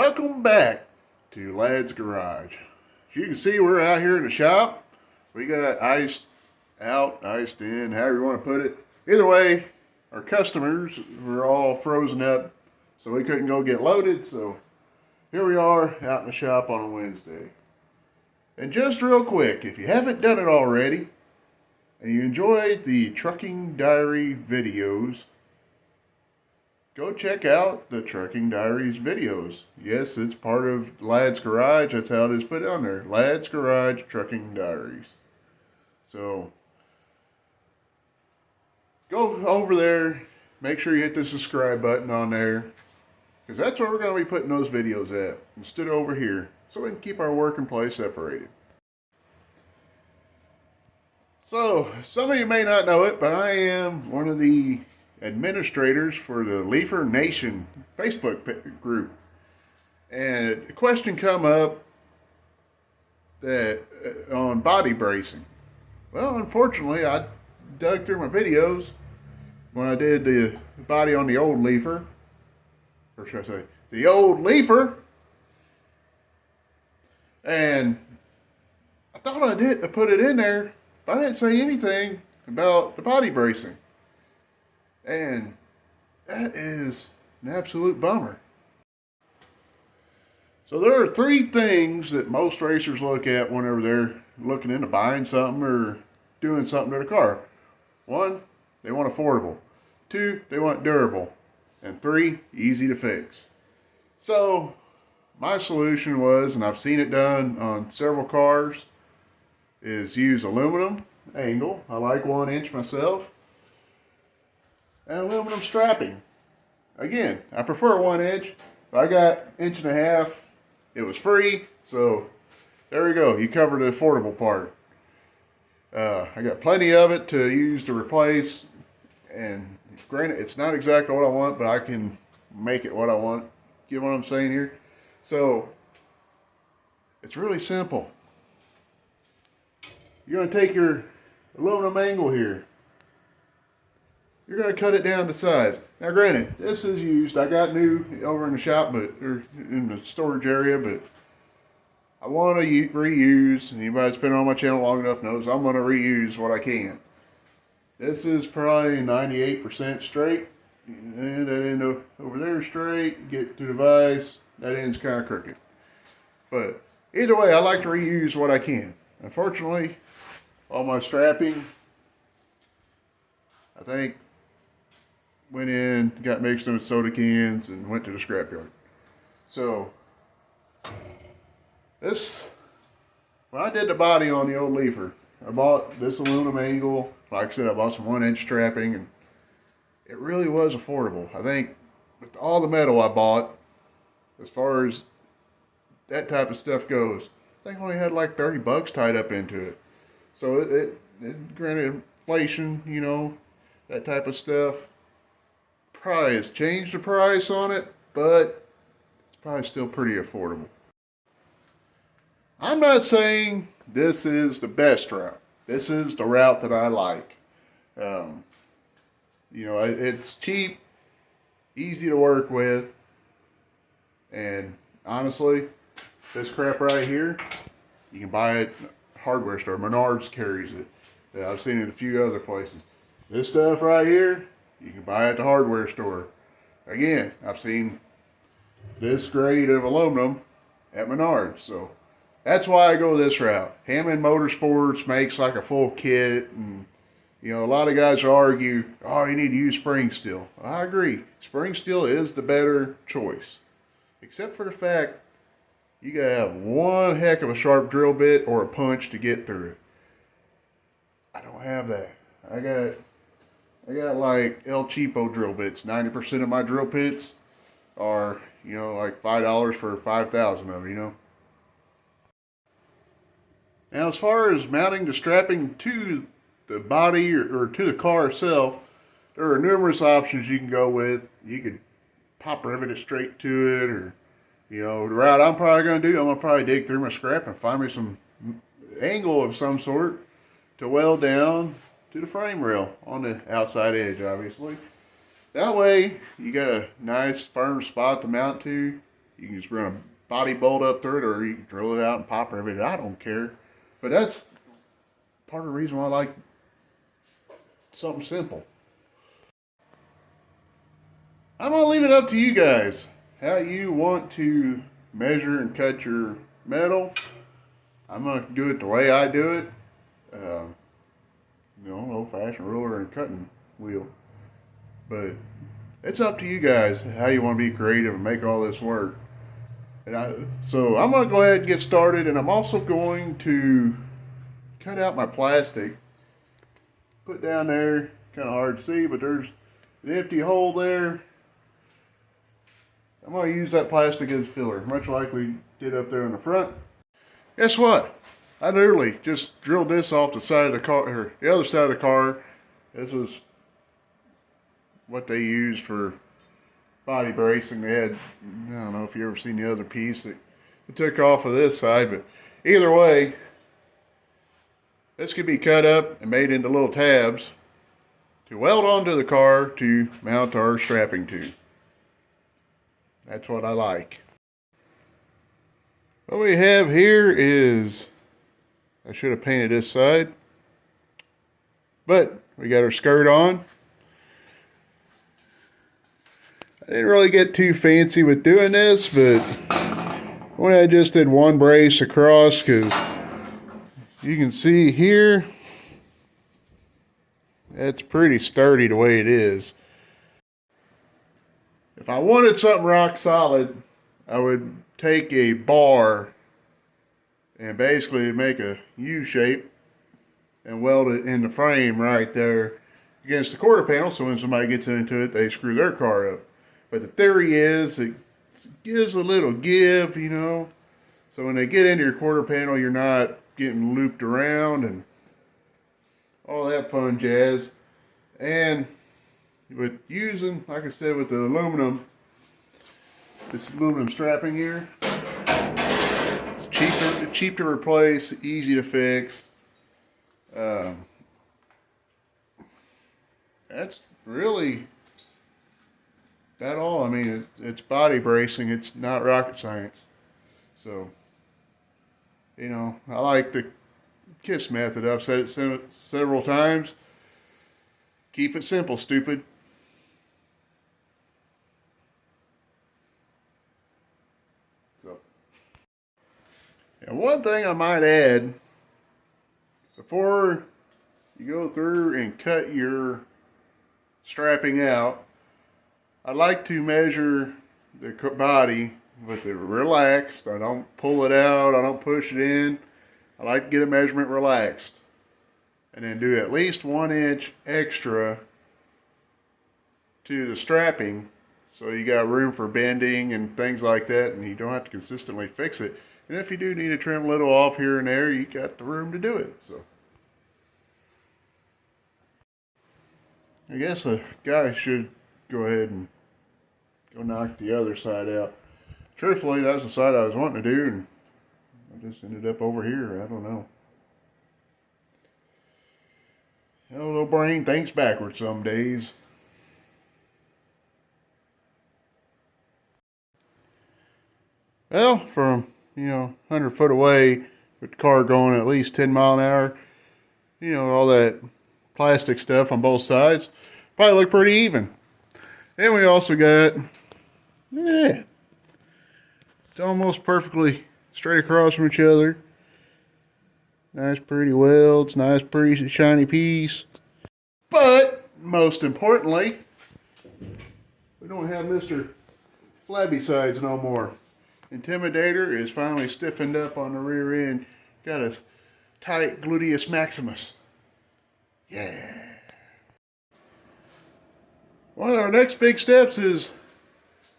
Welcome back to Lad's Garage. As you can see, we're out here in the shop. We got iced out, iced in, however you want to put it. Either way, our customers were all frozen up, so we couldn't go get loaded. So here we are out in the shop on a Wednesday. And just real quick, if you haven't done it already, and you enjoyed the Trucking Diary videos, go check out the Trucking Diaries videos. Yes, it's part of Lad's Garage. That's how it is put on there. Lad's Garage Trucking Diaries. So, go over there. Make sure you hit the subscribe button on there. Because that's where we're going to be putting those videos at. Instead of over here. So we can keep our work and play separated. So, some of you may not know it, but I am one of the administrators for the Leafer Nation Facebook group, and a question come up that on body bracing. Well, unfortunately, I dug through my videos when I did the body on the old Leafer, or should I say the old Leafer, and I thought I put it in there, but I didn't say anything about the body bracing. And that is an absolute bummer. So there are three things that most racers look at whenever they're looking into buying something or doing something to the car. One, they want affordable. Two, they want durable. And three, easy to fix. So my solution was, and I've seen it done on several cars, is use aluminum angle. I like 1 inch myself. And aluminum strapping. Again, I prefer 1 inch. I got 1.5 inches. It was free, so there we go. You covered the affordable part. I got plenty of it to use to replace. And granted, it's not exactly what I want, but I can make it what I want. Get what I'm saying here? So it's really simple. You're going to take your aluminum angle here. You're going to cut it down to size. Now granted, this is used, I got new over in the shop, or in the storage area, but I want to reuse, and anybody that's been on my channel long enough knows I'm going to reuse what I can. This is probably 98% straight, and that end over there straight, get to the vise, that end's kind of crooked. But either way, I like to reuse what I can. Unfortunately, all my strapping, I think, went in, got mixed in with soda cans, and went to the scrapyard. So, when I did the body on the old Leafer, I bought this aluminum angle. Like I said, I bought some 1 inch strapping, and it really was affordable. I think with all the metal I bought, as far as that type of stuff goes, I think I only had like $30 tied up into it. So it granted inflation, you know, that type of stuff. Probably has changed the price on it, but it's probably still pretty affordable. I'm not saying this is the best route. This is the route that I like. You know, it's cheap, easy to work with, and honestly, this crap right here, you can buy it at a hardware store. Menards carries it. I've seen it a few other places. This stuff right here, you can buy it at the hardware store. Again, I've seen this grade of aluminum at Menards, so that's why I go this route. Hammond Motorsports makes like a full kit, and you know, a lot of guys argue, oh, you need to use spring steel. I agree. Spring steel is the better choice, except for the fact you gotta have one heck of a sharp drill bit or a punch to get through it. I don't have that. I got like El Cheapo drill bits. 90% of my drill bits are, you know, like $5 for 5,000 of them, you know. Now, as far as mounting the strapping to the body or to the car itself, there are numerous options you can go with. You could pop rivet it straight to it, or, you know, the route I'm probably going to do, I'm going to probably dig through my scrap and find me some angle of some sort to weld down to the frame rail on the outside edge, obviously. That way, you got a nice firm spot to mount to. You can just run a body bolt up through it, or you can drill it out and pop everything. I don't care. But that's part of the reason why I like something simple. I'm going to leave it up to you guys how you want to measure and cut your metal. I'm going to do it the way I do it. Old-fashioned ruler and cutting wheel. But it's up to you guys how you want to be creative and make all this work. So I'm going to go ahead and get started, and I'm also going to cut out my plastic. Put down there, kind of hard to see, but there's an empty hole there. I'm going to use that plastic as filler, much like we did up there in the front. Guess what? I literally just drilled this off the side of the car, or the other side of the car. This was what they used for body bracing. They had, I don't know if you ever seen the other piece that it took off of this side, but either way, this could be cut up and made into little tabs to weld onto the car to mount our strapping to. That's what I like. What we have here is, I should have painted this side, but we got our skirt on. I didn't really get too fancy with doing this, but I just did one brace across, because you can see here, that's pretty sturdy the way it is. If I wanted something rock solid, I would take a bar and basically make a U shape and weld it in the frame right there against the quarter panel, so when somebody gets into it, they screw their car up. But the theory is it gives a little give, you know, so when they get into your quarter panel, you're not getting looped around and all that fun jazz. And with using, like I said, with the aluminum, this aluminum strapping here, it's cheap to replace, easy to fix. That's really that all. I mean, it's body bracing. It's not rocket science. So, you know, I like the KISS method. I've said it several times. Keep it simple, stupid. So, and one thing I might add, before you go through and cut your strapping out, I like to measure the body with it relaxed. I don't pull it out, I don't push it in. I like to get a measurement relaxed. And then do at least 1 inch extra to the strapping, so you got room for bending and things like that, and you don't have to consistently fix it. And if you do need to trim a little off here and there, you got the room to do it. So I guess a guy should go ahead and go knock the other side out. Truthfully, that's the side I was wanting to do, and I just ended up over here. I don't know. Hell, little brain thinks backwards some days. Well, from, 100 foot away, with the car going at least 10 mile an hour, all that plastic stuff on both sides, probably look pretty even. And we also got, it's almost perfectly straight across from each other. Nice pretty welds, nice pretty shiny piece. But, most importantly, we don't have Mr. Flabby sides no more. Intimidator is finally stiffened up on the rear end. Got a tight gluteus maximus. Yeah. One of our next big steps is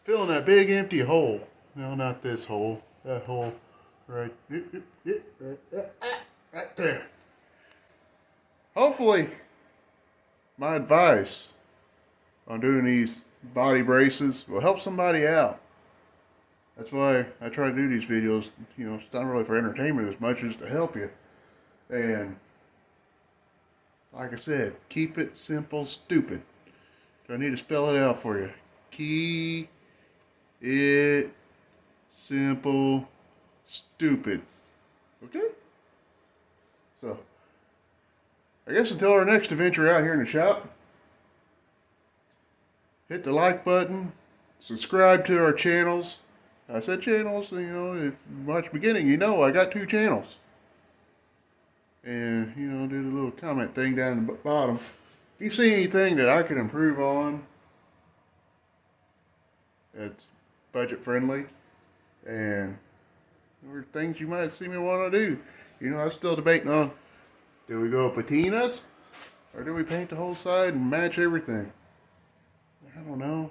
filling that big empty hole. No, not this hole. That hole right there. Hopefully, my advice on doing these body braces will help somebody out. That's why I try to do these videos. It's not really for entertainment as much as to help you. And like I said, keep it simple, stupid. Do I need to spell it out for you? Keep it simple, stupid. Okay? So, I guess until our next adventure out here in the shop, hit the like button, subscribe to our channels. I said channels, you know, if you watch beginning, you know I got 2 channels. And, you know, do the little comment thing down the bottom. If you see anything that I can improve on, that's budget friendly, and or things you might see me want to do. You know, I'm still debating on, do we go patinas, or do we paint the whole side and match everything? I don't know.